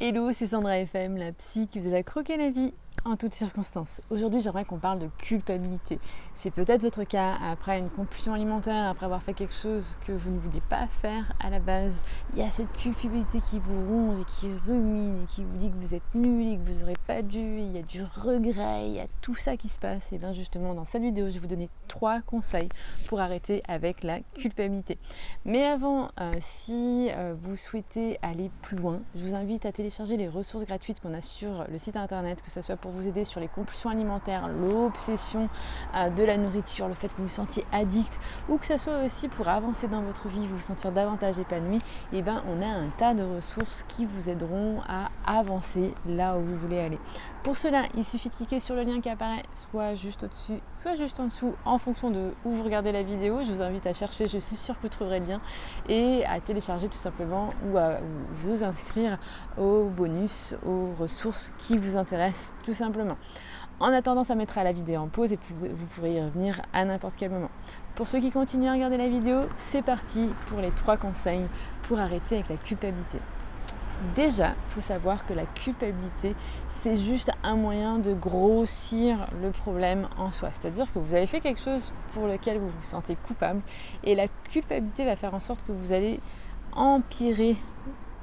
Hello, c'est Sandra FM, la psy qui vous aide à croquer la vie en toutes circonstances. Aujourd'hui, j'aimerais qu'on parle de culpabilité. C'est peut-être votre cas après une compulsion alimentaire, après avoir fait quelque chose que vous ne vouliez pas faire à la base. Il y a cette culpabilité qui vous ronge et qui rumine et qui vous dit que vous êtes nul et que vous n'aurez pas dû. Il y a du regret, il y a tout ça qui se passe. Et bien justement, dans cette vidéo, je vais vous donner 3 conseils pour arrêter avec la culpabilité. Mais avant, si vous souhaitez aller plus loin, je vous invite à télécharger les ressources gratuites qu'on a sur le site internet, que ce soit pour vous aider sur les compulsions alimentaires, l'obsession de la nourriture, le fait que vous vous sentiez addict, ou que ce soit aussi pour avancer dans votre vie, vous sentir davantage épanoui. Et ben on a un tas de ressources qui vous aideront à avancer là où vous voulez aller. Pour cela, il suffit de cliquer sur le lien qui apparaît soit juste au-dessus, soit juste en dessous, en fonction de où vous regardez la vidéo. Je vous invite à chercher, je suis sûre que vous trouverez le lien, et à télécharger tout simplement ou à vous inscrire aux bonus, aux ressources qui vous intéressent tout simplement. En attendant, ça mettra la vidéo en pause et vous pourrez y revenir à n'importe quel moment. Pour ceux qui continuent à regarder la vidéo, c'est parti pour les 3 conseils pour arrêter avec la culpabilité. Déjà, il faut savoir que la culpabilité, c'est juste un moyen de grossir le problème en soi. C'est-à-dire que vous avez fait quelque chose pour lequel vous vous sentez coupable et la culpabilité va faire en sorte que vous allez empirer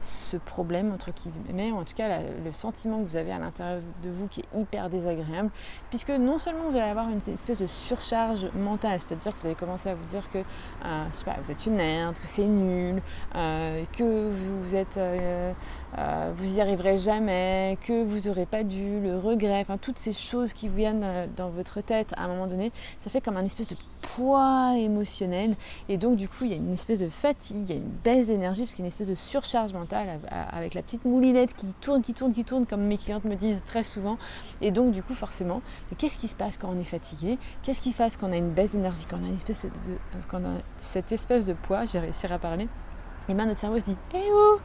ce problème, entre guillemets, ou en tout cas le sentiment que vous avez à l'intérieur de vous qui est hyper désagréable, puisque non seulement vous allez avoir une espèce de surcharge mentale, c'est-à-dire que vous allez commencer à vous dire que je sais pas, vous êtes une merde, que c'est nul, que vous y arriverez jamais, que vous n'aurez pas dû, le regret, enfin toutes ces choses qui viennent dans votre tête à un moment donné, ça fait comme un espèce de poids émotionnel, et donc du coup il y a une espèce de fatigue, il y a une baisse d'énergie, parce qu'il y a une espèce de surcharge mentale avec la petite moulinette qui tourne, comme mes clientes me disent très souvent. Et donc du coup forcément, mais qu'est-ce qui se passe quand on est fatigué? Qu'est-ce qui se passe quand on a une baisse d'énergie, quand on a cette espèce de poids? Je vais réussir à parler. Et bien notre cerveau se dit « Eh oh,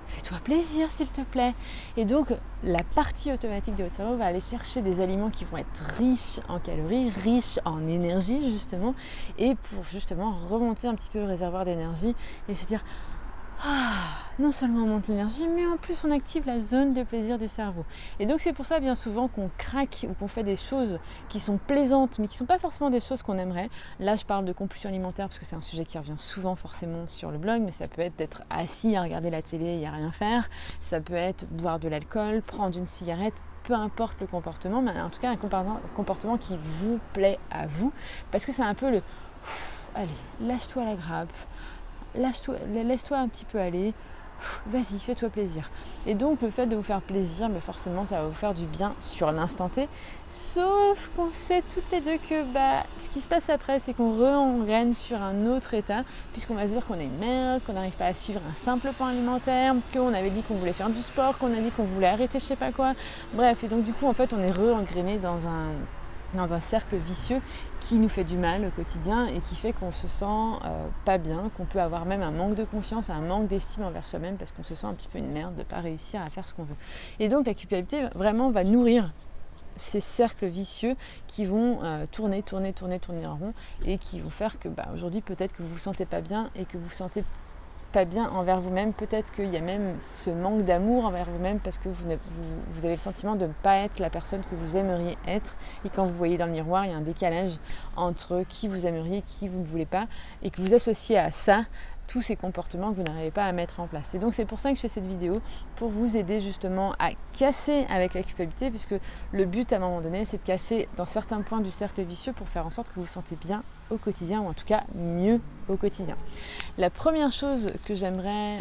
fais-toi plaisir s'il te plaît !» Et donc la partie automatique de votre cerveau va aller chercher des aliments qui vont être riches en calories, riches en énergie justement, et pour justement remonter un petit peu le réservoir d'énergie et se dire non seulement on monte l'énergie, mais en plus on active la zone de plaisir du cerveau. Et donc c'est pour ça bien souvent qu'on craque ou qu'on fait des choses qui sont plaisantes, mais qui ne sont pas forcément des choses qu'on aimerait. Là je parle de compulsion alimentaire parce que c'est un sujet qui revient souvent forcément sur le blog, mais ça peut être d'être assis à regarder la télé et à rien faire. Ça peut être boire de l'alcool, prendre une cigarette, peu importe le comportement, mais en tout cas un comportement qui vous plaît à vous, parce que c'est un peu le allez, lâche-toi la grappe, laisse-toi un petit peu aller, vas-y, fais-toi plaisir. Et donc le fait de vous faire plaisir, forcément ça va vous faire du bien sur l'instant T, sauf qu'on sait toutes les deux que ce qui se passe après, c'est qu'on re-engraine sur un autre état, puisqu'on va se dire qu'on est une merde, qu'on n'arrive pas à suivre un simple plan alimentaire, qu'on avait dit qu'on voulait faire du sport, qu'on a dit qu'on voulait arrêter je sais pas quoi, bref, et donc du coup en fait on est re-engrainé dans un cercle vicieux qui nous fait du mal au quotidien et qui fait qu'on se sent pas bien, qu'on peut avoir même un manque de confiance, un manque d'estime envers soi-même parce qu'on se sent un petit peu une merde de ne pas réussir à faire ce qu'on veut. Et donc la culpabilité vraiment va nourrir ces cercles vicieux qui vont tourner en rond et qui vont faire que aujourd'hui peut-être que vous vous sentez pas bien et que vous vous sentez pas bien envers vous-même, peut-être qu'il y a même ce manque d'amour envers vous-même parce que vous avez le sentiment de ne pas être la personne que vous aimeriez être, et quand vous voyez dans le miroir, il y a un décalage entre qui vous aimeriez et qui vous ne voulez pas, et que vous associez à ça tous ces comportements que vous n'arrivez pas à mettre en place. Et donc c'est pour ça que je fais cette vidéo, pour vous aider justement à casser avec la culpabilité, puisque le but à un moment donné, c'est de casser dans certains points du cercle vicieux pour faire en sorte que vous vous sentez bien au quotidien, ou en tout cas mieux au quotidien. La première chose que j'aimerais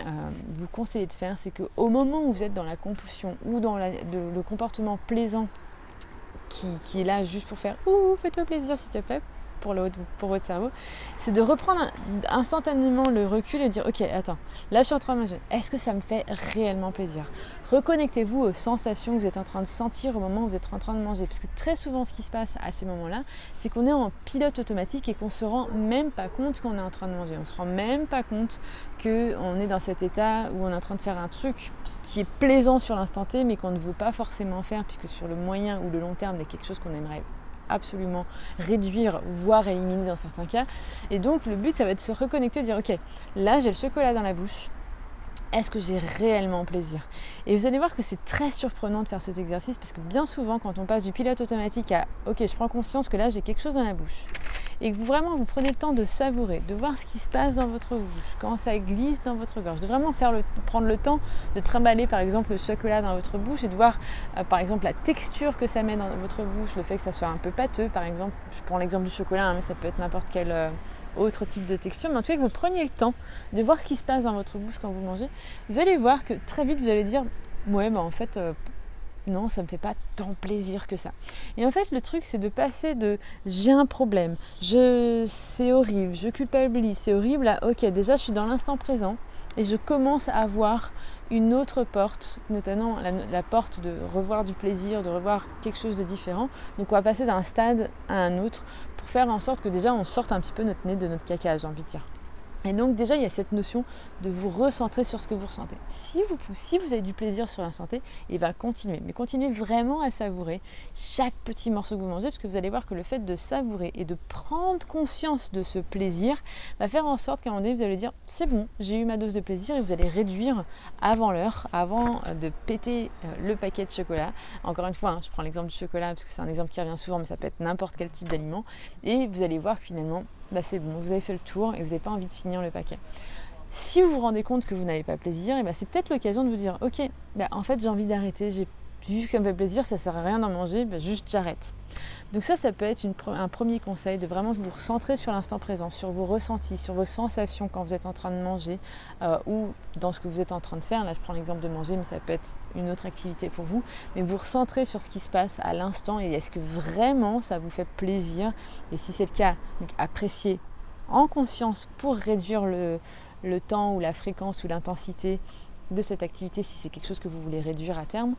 vous conseiller de faire, c'est qu'au moment où vous êtes dans la compulsion ou dans le comportement plaisant qui est là juste pour faire « Ouh, fais-toi plaisir s'il te plaît », pour votre cerveau, c'est de reprendre instantanément le recul et de dire « Ok, attends, là je suis en train de manger, est-ce que ça me fait réellement plaisir ?» Reconnectez-vous aux sensations que vous êtes en train de sentir au moment où vous êtes en train de manger. Parce que très souvent, ce qui se passe à ces moments-là, c'est qu'on est en pilote automatique et qu'on ne se rend même pas compte qu'on est en train de manger. On ne se rend même pas compte qu'on est dans cet état où on est en train de faire un truc qui est plaisant sur l'instant T, mais qu'on ne veut pas forcément faire, puisque sur le moyen ou le long terme, il y a quelque chose qu'on aimerait absolument réduire, voire éliminer dans certains cas. Et donc le but, ça va être de se reconnecter, de dire ok, là j'ai le chocolat dans la bouche, est-ce que j'ai réellement plaisir? Et vous allez voir que c'est très surprenant de faire cet exercice parce que bien souvent, quand on passe du pilote automatique à OK, je prends conscience que là j'ai quelque chose dans la bouche et que vous prenez le temps de savourer, de voir ce qui se passe dans votre bouche, quand ça glisse dans votre gorge, de vraiment prendre le temps de trimballer par exemple le chocolat dans votre bouche et de voir par exemple la texture que ça met dans votre bouche, le fait que ça soit un peu pâteux par exemple. Je prends l'exemple du chocolat, mais ça peut être n'importe quel autre type de texture, mais en tout cas que vous preniez le temps de voir ce qui se passe dans votre bouche quand vous mangez, vous allez voir que très vite vous allez dire ouais en fait non, ça me fait pas tant plaisir que ça. Et en fait le truc c'est de passer de j'ai un problème, c'est horrible, je culpabilise, c'est horrible à ok déjà je suis dans l'instant présent et je commence à voir une autre porte, notamment la porte de revoir du plaisir, de revoir quelque chose de différent. Donc on va passer d'un stade à un autre pour faire en sorte que déjà on sorte un petit peu notre nez de notre caca, j'ai envie de dire. Et donc déjà il y a cette notion de vous recentrer sur ce que vous ressentez. Si vous avez du plaisir sur l'instant T, et bien continuez. Mais continuez vraiment à savourer chaque petit morceau que vous mangez, parce que vous allez voir que le fait de savourer et de prendre conscience de ce plaisir va faire en sorte qu'à un moment donné vous allez dire c'est bon, j'ai eu ma dose de plaisir, et vous allez réduire avant l'heure, avant de péter le paquet de chocolat. Encore une fois, je prends l'exemple du chocolat parce que c'est un exemple qui revient souvent, mais ça peut être n'importe quel type d'aliment. Et vous allez voir que finalement c'est bon, vous avez fait le tour et vous n'avez pas envie de finir le paquet. Si vous vous rendez compte que vous n'avez pas plaisir, c'est peut-être l'occasion de vous dire ok, en fait j'ai envie d'arrêter, j'ai vu que ça me fait plaisir, ça ne sert à rien d'en manger, juste j'arrête. Donc ça peut être un premier conseil, de vraiment vous recentrer sur l'instant présent, sur vos ressentis, sur vos sensations quand vous êtes en train de manger ou dans ce que vous êtes en train de faire. Là je prends l'exemple de manger, mais ça peut être une autre activité pour vous. Mais vous recentrez sur ce qui se passe à l'instant et est-ce que vraiment ça vous fait plaisir? Et si c'est le cas, donc appréciez en conscience pour réduire le temps ou la fréquence ou l'intensité de cette activité si c'est quelque chose que vous voulez réduire à terme.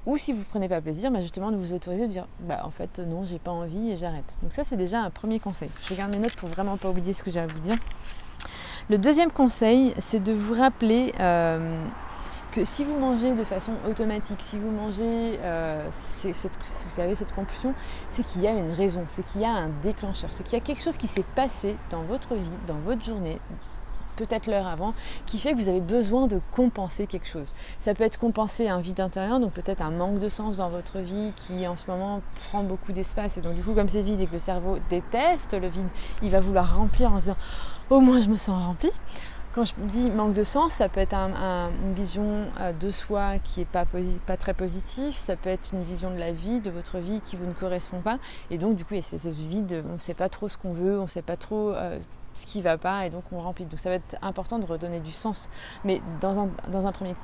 Ou si vous ne prenez pas plaisir, justement de vous autoriser de dire en fait non, j'ai pas envie et j'arrête. Donc ça c'est déjà un premier conseil. Je regarde mes notes pour vraiment pas oublier ce que j'ai à vous dire. Le deuxième conseil, c'est de vous rappeler que si vous mangez de façon automatique, si vous mangez, vous avez cette compulsion, c'est qu'il y a une raison, c'est qu'il y a un déclencheur, c'est qu'il y a quelque chose qui s'est passé dans votre vie, dans votre journée, peut-être l'heure avant, qui fait que vous avez besoin de compenser quelque chose. Ça peut être compenser un vide intérieur, donc peut-être un manque de sens dans votre vie qui en ce moment prend beaucoup d'espace et donc du coup comme c'est vide et que le cerveau déteste le vide, il va vouloir remplir en se disant « au moins je me sens rempli ». Quand je dis manque de sens, ça peut être une vision de soi qui n'est pas très positive, ça peut être une vision de la vie, de votre vie qui vous ne correspond pas. Et donc du coup, il y a ce vide, on ne sait pas trop ce qu'on veut, on ne sait pas trop ce qui ne va pas et donc on remplit. Donc ça va être important de redonner du sens. Mais dans un premier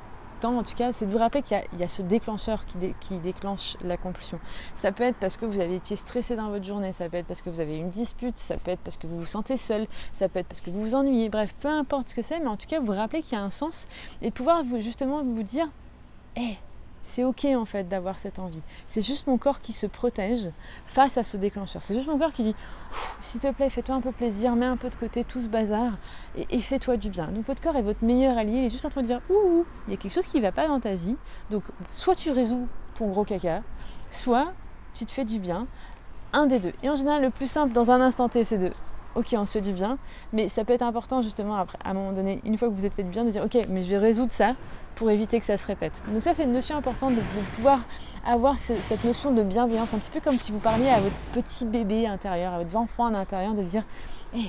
temps, en tout cas, c'est de vous rappeler qu'il y a ce déclencheur qui déclenche la compulsion. Ça peut être parce que vous avez été stressé dans votre journée, ça peut être parce que vous avez eu une dispute, ça peut être parce que vous vous sentez seul, ça peut être parce que vous vous ennuyez, bref, peu importe ce que c'est, mais en tout cas, vous vous rappelez qu'il y a un sens et de pouvoir justement vous dire c'est ok en fait d'avoir cette envie. C'est juste mon corps qui se protège face à ce déclencheur. C'est juste mon corps qui dit s'il te plaît, fais-toi un peu plaisir, mets un peu de côté tout ce bazar et fais-toi du bien. Donc votre corps est votre meilleur allié, il est juste en train de dire il y a quelque chose qui ne va pas dans ta vie. Donc soit tu résous ton gros caca, soit tu te fais du bien. Un des deux. Et en général, le plus simple dans un instant T, c'est de ok, on se fait du bien, mais ça peut être important justement après, à un moment donné, une fois que vous êtes fait du bien, de dire ok, mais je vais résoudre ça pour éviter que ça se répète. Donc ça, c'est une notion importante de pouvoir avoir cette notion de bienveillance, un petit peu comme si vous parliez à votre petit bébé intérieur, à votre enfant à l'intérieur, de dire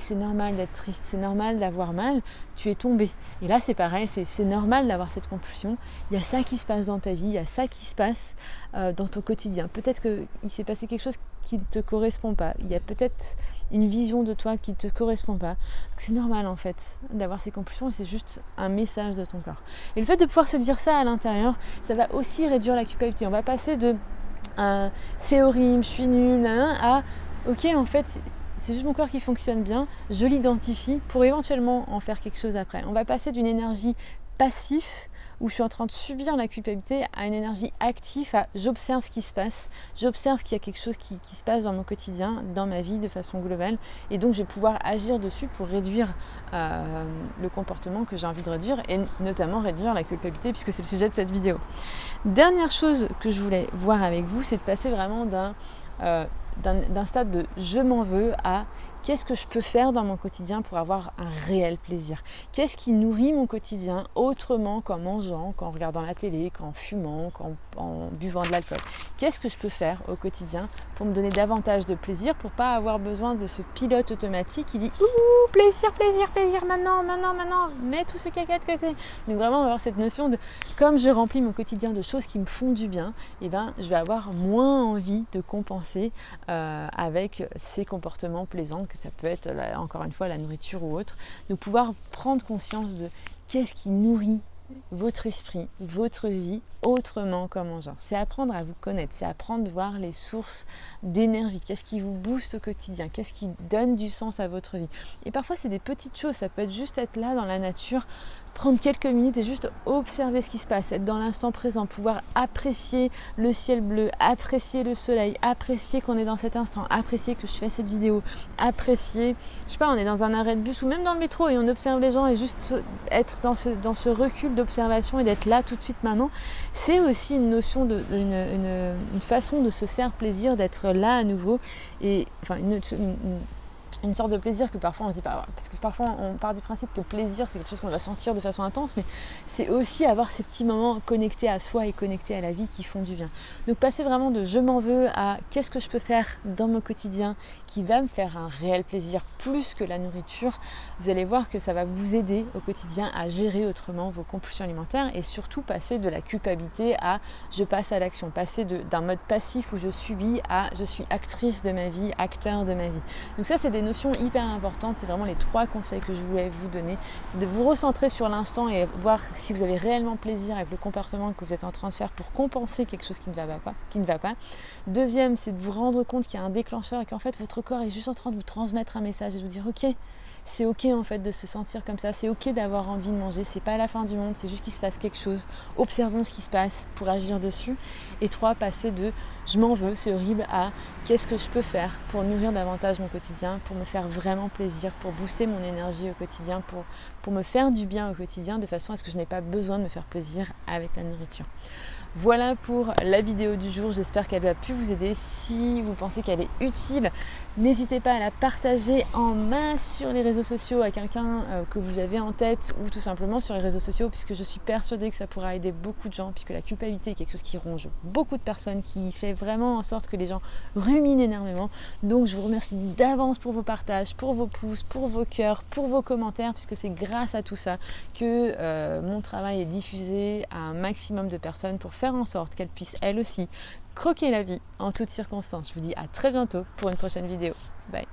c'est normal d'être triste, c'est normal d'avoir mal, tu es tombé. Et là, c'est pareil, c'est normal d'avoir cette compulsion. Il y a ça qui se passe dans ta vie, il y a ça qui se passe dans ton quotidien. Peut-être qu'il s'est passé quelque chose qui ne te correspond pas. Il y a peut-être une vision de toi qui ne te correspond pas. Donc c'est normal en fait d'avoir ces compulsions et c'est juste un message de ton corps. Et le fait de pouvoir se dire ça à l'intérieur, ça va aussi réduire la culpabilité. On va passer de c'est horrible, je suis nulle, à ok en fait c'est juste mon corps qui fonctionne bien, je l'identifie pour éventuellement en faire quelque chose après. On va passer d'une énergie passive où je suis en train de subir la culpabilité à une énergie active, à j'observe ce qui se passe, j'observe qu'il y a quelque chose qui se passe dans mon quotidien, dans ma vie de façon globale et donc je vais pouvoir agir dessus pour réduire le comportement que j'ai envie de réduire et notamment réduire la culpabilité puisque c'est le sujet de cette vidéo. Dernière chose que je voulais voir avec vous, c'est de passer vraiment d'un stade de je m'en veux à qu'est-ce que je peux faire dans mon quotidien pour avoir un réel plaisir? Qu'est-ce qui nourrit mon quotidien autrement qu'en mangeant, qu'en regardant la télé, qu'en fumant, qu'en buvant de l'alcool? Qu'est-ce que je peux faire au quotidien pour me donner davantage de plaisir, pour pas avoir besoin de ce pilote automatique qui dit « Ouh, plaisir, plaisir, plaisir, maintenant, maintenant, maintenant, mets tout ce caca de côté ». Donc vraiment avoir cette notion de comme je remplis mon quotidien de choses qui me font du bien, et ben, je vais avoir moins envie de compenser avec ces comportements plaisants, que ça peut être encore une fois la nourriture ou autre, de pouvoir prendre conscience de qu'est-ce qui nourrit votre esprit, votre vie autrement qu'en mangeant. C'est apprendre à vous connaître, c'est apprendre à voir les sources d'énergie, qu'est-ce qui vous booste au quotidien, qu'est-ce qui donne du sens à votre vie. Et parfois c'est des petites choses, ça peut être juste être là dans la nature, prendre quelques minutes et juste observer ce qui se passe, être dans l'instant présent, pouvoir apprécier le ciel bleu, apprécier le soleil, apprécier qu'on est dans cet instant, apprécier que je fais cette vidéo, apprécier, je sais pas, on est dans un arrêt de bus ou même dans le métro et on observe les gens et juste être dans ce recul d'observation et d'être là tout de suite maintenant, c'est aussi une notion une façon de se faire plaisir, d'être là à nouveau et enfin une sorte de plaisir que parfois on se dit pas, parce que parfois on part du principe que plaisir c'est quelque chose qu'on doit sentir de façon intense, mais c'est aussi avoir ces petits moments connectés à soi et connectés à la vie qui font du bien. Donc passer vraiment de je m'en veux à qu'est-ce que je peux faire dans mon quotidien qui va me faire un réel plaisir plus que la nourriture, vous allez voir que ça va vous aider au quotidien à gérer autrement vos compulsions alimentaires et surtout passer de la culpabilité à je passe à l'action, passer d'un mode passif où je subis à je suis actrice de ma vie, acteur de ma vie. Donc ça c'est des notions hyper importantes, c'est vraiment les 3 conseils que je voulais vous donner, c'est de vous recentrer sur l'instant et voir si vous avez réellement plaisir avec le comportement que vous êtes en train de faire pour compenser quelque chose qui ne va pas. Deuxième, c'est de vous rendre compte qu'il y a un déclencheur et qu'en fait votre corps est juste en train de vous transmettre un message et de vous dire ok, c'est ok en fait de se sentir comme ça, c'est ok d'avoir envie de manger, c'est pas la fin du monde, c'est juste qu'il se passe quelque chose, observons ce qui se passe pour agir dessus. Et 3, passer de je m'en veux, c'est horrible à qu'est-ce que je peux faire pour nourrir davantage mon quotidien, pour me faire vraiment plaisir, pour booster mon énergie au quotidien, pour me faire du bien au quotidien de façon à ce que je n'ai pas besoin de me faire plaisir avec la nourriture. Voilà pour la vidéo du jour, j'espère qu'elle a pu vous aider. Si vous pensez qu'elle est utile, n'hésitez pas à la partager en masse sur les réseaux sociaux à quelqu'un que vous avez en tête ou tout simplement sur les réseaux sociaux puisque je suis persuadée que ça pourra aider beaucoup de gens puisque la culpabilité est quelque chose qui ronge beaucoup de personnes, qui fait vraiment en sorte que les gens ruminent énormément. Donc je vous remercie d'avance pour vos partages, pour vos pouces, pour vos cœurs, pour vos commentaires puisque c'est grâce à tout ça que mon travail est diffusé à un maximum de personnes pour faire en sorte qu'elles puissent elles aussi croquer la vie en toutes circonstances. Je vous dis à très bientôt pour une prochaine vidéo. Bye.